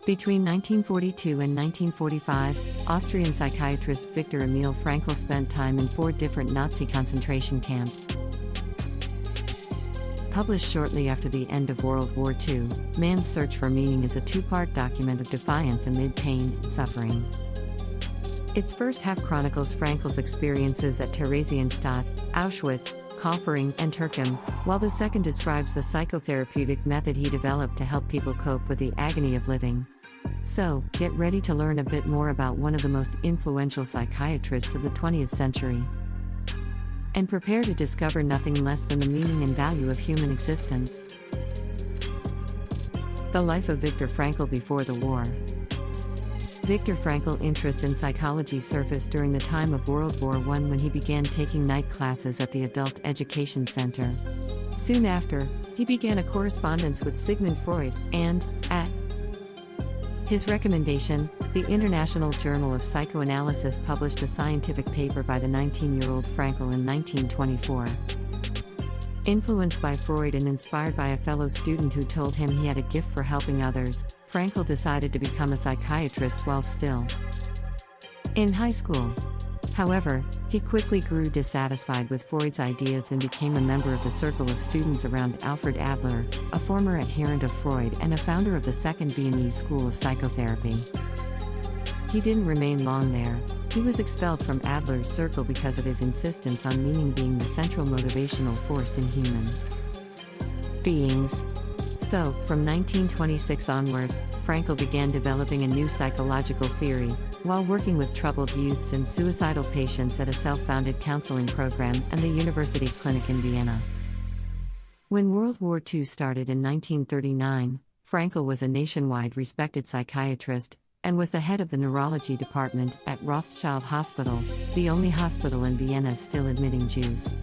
Between 1942 and 1945, Austrian psychiatrist Viktor Frankl spent time in 4 different Nazi concentration camps. Published shortly after the end of World War II, Man's Search for Meaning is a 2-part document of defiance amid pain and suffering. Its first half chronicles Frankl's experiences at Theresienstadt, Auschwitz, Kaufering, and Turkum, while the second describes the psychotherapeutic method he developed to help people cope with the agony of living. So, get ready to learn a bit more about one of the most influential psychiatrists of the 20th century. And prepare to discover nothing less than the meaning and value of human existence. The life of Viktor Frankl before the war. Viktor Frankl's interest in psychology surfaced during the time of World War I when he began taking night classes at the Adult Education Center. Soon after, he began a correspondence with Sigmund Freud, and, at his recommendation, the International Journal of Psychoanalysis published a scientific paper by the 19-year-old Frankl in 1924. Influenced by Freud and inspired by a fellow student who told him he had a gift for helping others, Frankl decided to become a psychiatrist while still in high school. However, he quickly grew dissatisfied with Freud's ideas and became a member of the circle of students around Alfred Adler, a former adherent of Freud and a founder of the Second Viennese School of Psychotherapy. He didn't remain long there. He was expelled from Adler's circle because of his insistence on meaning being the central motivational force in human beings. So, from 1926 onward, Frankl began developing a new psychological theory, while working with troubled youths and suicidal patients at a self-founded counseling program and the University Clinic in Vienna. When World War II started in 1939, Frankl was a nationwide respected psychiatrist, and was the head of the neurology department at Rothschild Hospital, the only hospital in Vienna still admitting Jews.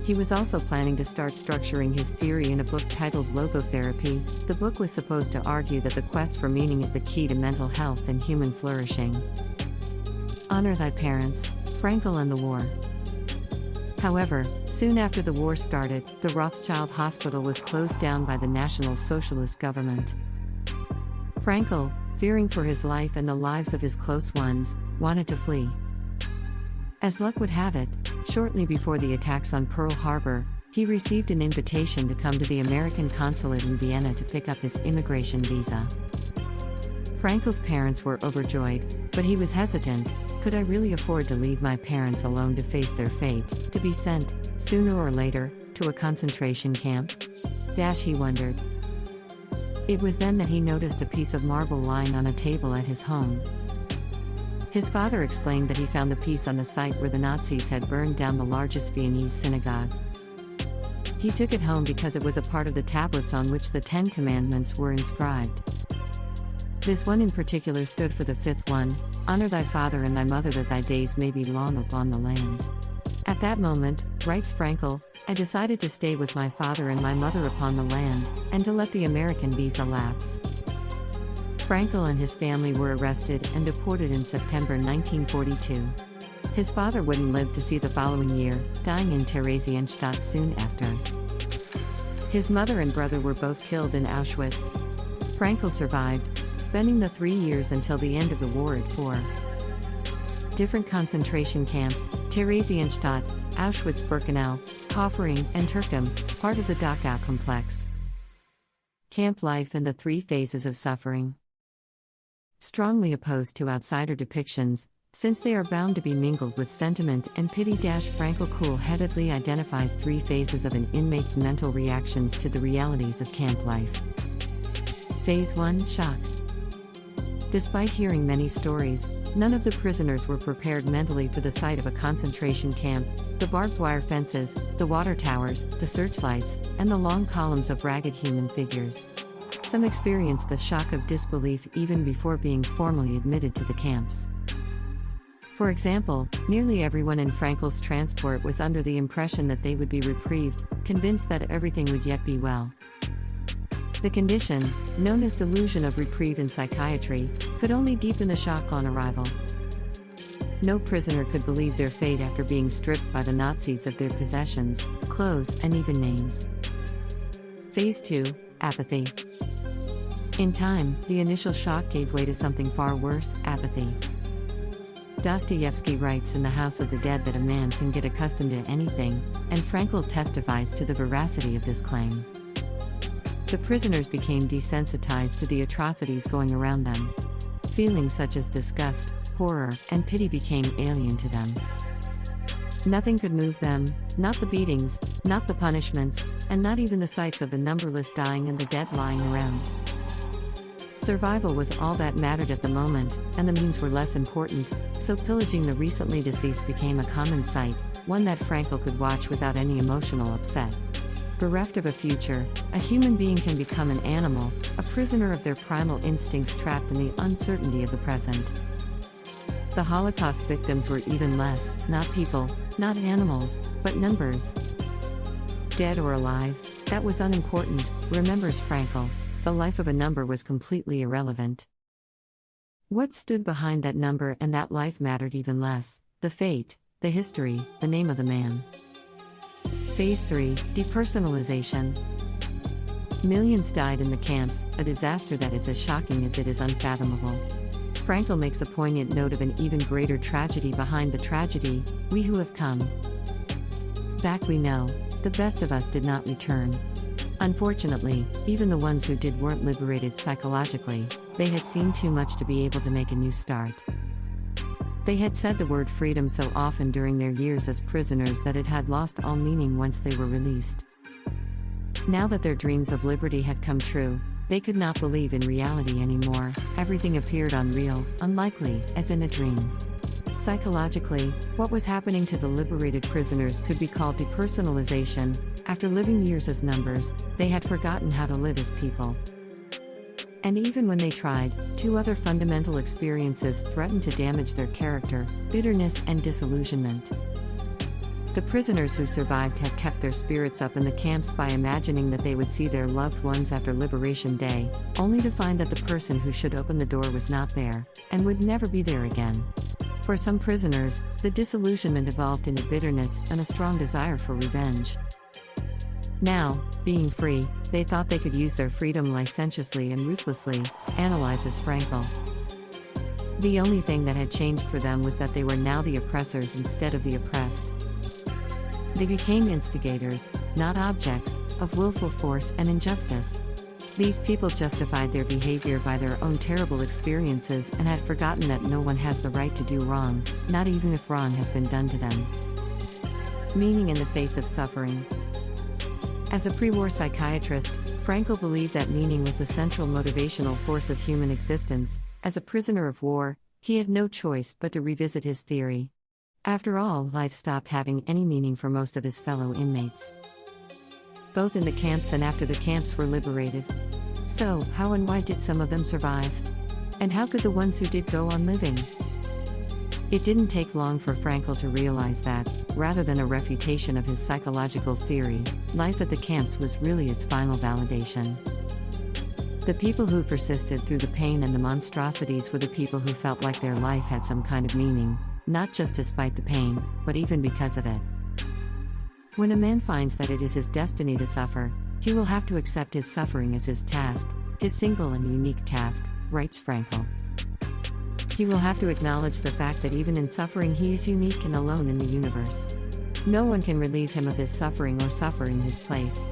He was also planning to start structuring his theory in a book titled Logotherapy. The book was supposed to argue that the quest for meaning is the key to mental health and human flourishing. Honor thy parents, Frankl and the war. However, soon after the war started, the Rothschild Hospital was closed down by the National Socialist government. Frankl, fearing for his life and the lives of his close ones, wanted to flee. As luck would have it, shortly before the attacks on Pearl Harbor, he received an invitation to come to the American consulate in Vienna to pick up his immigration visa. Frankl's parents were overjoyed, but he was hesitant. Could I really afford to leave my parents alone to face their fate, to be sent, sooner or later, to a concentration camp? He wondered. It was then that he noticed a piece of marble lying on a table at his home. His father explained that he found the piece on the site where the Nazis had burned down the largest Viennese synagogue. He took it home because it was a part of the tablets on which the 10 Commandments were inscribed. This one in particular stood for the 5th one, honor thy father and thy mother that thy days may be long upon the land. At that moment, writes Frankl, I decided to stay with my father and my mother upon the land, and to let the American visa lapse. Frankl and his family were arrested and deported in September 1942. His father wouldn't live to see the following year, dying in Theresienstadt soon after. His mother and brother were both killed in Auschwitz. Frankl survived, spending the 3 years until the end of the war at 4 different concentration camps: Theresienstadt, Auschwitz-Birkenau, Kaufering, and Turkum, part of the Dachau complex. Camp life and the 3 phases of suffering. Strongly opposed to outsider depictions, since they are bound to be mingled with sentiment and pity. Frankl cool-headedly identifies 3 phases of an inmate's mental reactions to the realities of camp life. Phase 1: Shock. Despite hearing many stories, none of the prisoners were prepared mentally for the sight of a concentration camp, the barbed wire fences, the water towers, the searchlights, and the long columns of ragged human figures. Some experienced the shock of disbelief even before being formally admitted to the camps. For example, nearly everyone in Frankl's transport was under the impression that they would be reprieved, convinced that everything would yet be well. The condition, known as delusion of reprieve in psychiatry, could only deepen the shock on arrival. No prisoner could believe their fate after being stripped by the Nazis of their possessions, clothes, and even names. Phase 2: Apathy. In time, the initial shock gave way to something far worse: apathy. Dostoevsky writes in The House of the Dead that a man can get accustomed to anything, and Frankl testifies to the veracity of this claim. The prisoners became desensitized to the atrocities going around them. Feelings such as disgust, horror, and pity became alien to them. Nothing could move them, not the beatings, not the punishments, and not even the sights of the numberless dying and the dead lying around. Survival was all that mattered at the moment, and the means were less important, so pillaging the recently deceased became a common sight, one that Frankl could watch without any emotional upset. Bereft of a future, a human being can become an animal, a prisoner of their primal instincts trapped in the uncertainty of the present. The Holocaust victims were even less, not people, not animals, but numbers. Dead or alive, that was unimportant, remembers Frankl. The life of a number was completely irrelevant. What stood behind that number and that life mattered even less: the fate, the history, the name of the man. Phase 3, Depersonalization. Millions died in the camps, a disaster that is as shocking as it is unfathomable. Frankl makes a poignant note of an even greater tragedy behind the tragedy: we who have come back, we know, the best of us did not return. Unfortunately, even the ones who did weren't liberated psychologically. They had seen too much to be able to make a new start. They had said the word freedom so often during their years as prisoners that it had lost all meaning once they were released. Now that their dreams of liberty had come true, they could not believe in reality anymore. Everything appeared unreal, unlikely, as in a dream. Psychologically, what was happening to the liberated prisoners could be called depersonalization. After living years as numbers, they had forgotten how to live as people. And even when they tried, two other fundamental experiences threatened to damage their character: bitterness and disillusionment. The prisoners who survived had kept their spirits up in the camps by imagining that they would see their loved ones after Liberation Day, only to find that the person who should open the door was not there, and would never be there again. For some prisoners, the disillusionment evolved into bitterness and a strong desire for revenge. Now, being free, they thought they could use their freedom licentiously and ruthlessly, analyzes Frankl. The only thing that had changed for them was that they were now the oppressors instead of the oppressed. They became instigators, not objects, of willful force and injustice. These people justified their behavior by their own terrible experiences and had forgotten that no one has the right to do wrong, not even if wrong has been done to them. Meaning in the face of suffering. As a pre-war psychiatrist, Frankl believed that meaning was the central motivational force of human existence. As a prisoner of war, he had no choice but to revisit his theory. After all, life stopped having any meaning for most of his fellow inmates, both in the camps and after the camps were liberated. So, how and why did some of them survive? And how could the ones who did go on living? It didn't take long for Frankl to realize that, rather than a refutation of his psychological theory, life at the camps was really its final validation. The people who persisted through the pain and the monstrosities were the people who felt like their life had some kind of meaning, not just despite the pain, but even because of it. When a man finds that it is his destiny to suffer, he will have to accept his suffering as his task, his single and unique task, writes Frankl. He will have to acknowledge the fact that even in suffering he is unique and alone in the universe. No one can relieve him of his suffering or suffer in his place.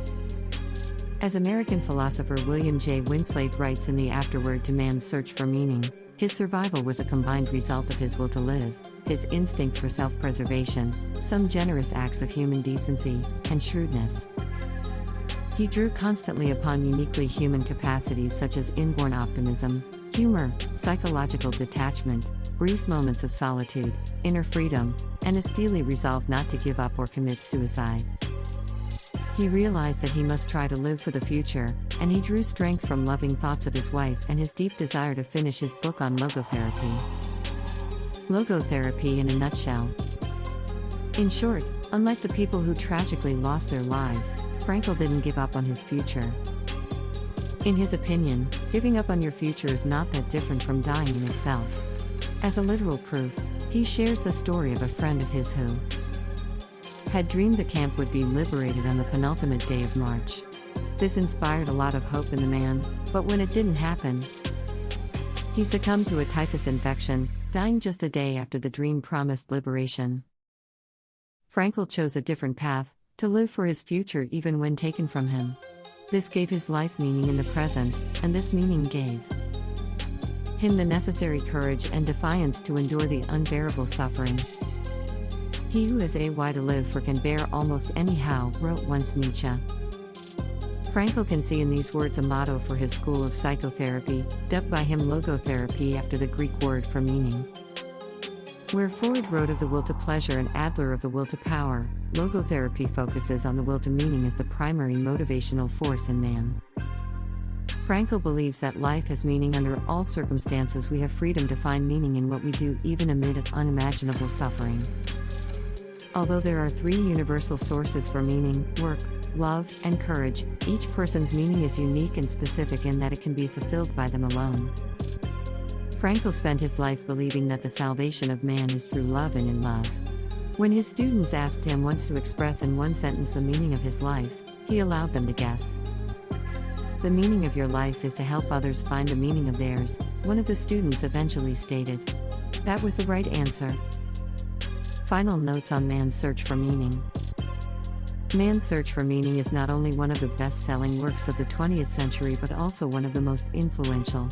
As American philosopher William J. Winslade writes in The Afterword to Man's Search for Meaning, his survival was a combined result of his will to live, his instinct for self-preservation, some generous acts of human decency, and shrewdness. He drew constantly upon uniquely human capacities such as inborn optimism, humor, psychological detachment, brief moments of solitude, inner freedom, and a steely resolve not to give up or commit suicide. He realized that he must try to live for the future, and he drew strength from loving thoughts of his wife and his deep desire to finish his book on logotherapy. Logotherapy in a nutshell. In short, unlike the people who tragically lost their lives, Frankl didn't give up on his future. In his opinion, giving up on your future is not that different from dying in itself. As a literal proof, he shares the story of a friend of his who had dreamed the camp would be liberated on the penultimate day of March. This inspired a lot of hope in the man, but when it didn't happen, he succumbed to a typhus infection, dying just a day after the dream promised liberation. Frankl chose a different path, to live for his future even when taken from him. This gave his life meaning in the present, and this meaning gave him the necessary courage and defiance to endure the unbearable suffering. He who has a why to live for can bear almost anyhow, wrote once Nietzsche. Frankl can see in these words a motto for his school of psychotherapy, dubbed by him logotherapy after the Greek word for meaning. Where Freud wrote of the will to pleasure and Adler of the will to power, logotherapy focuses on the will to meaning as the primary motivational force in man. Frankl believes that life has meaning under all circumstances. We have freedom to find meaning in what we do even amid unimaginable suffering. Although there are three universal sources for meaning: work, love, and courage, each person's meaning is unique and specific in that it can be fulfilled by them alone. Frankl spent his life believing that the salvation of man is through love and in love. When his students asked him once to express in one sentence the meaning of his life, he allowed them to guess. The meaning of your life is to help others find the meaning of theirs, one of the students eventually stated. That was the right answer. Final notes on Man's Search for Meaning. Man's Search for Meaning is not only one of the best-selling works of the 20th century but also one of the most influential.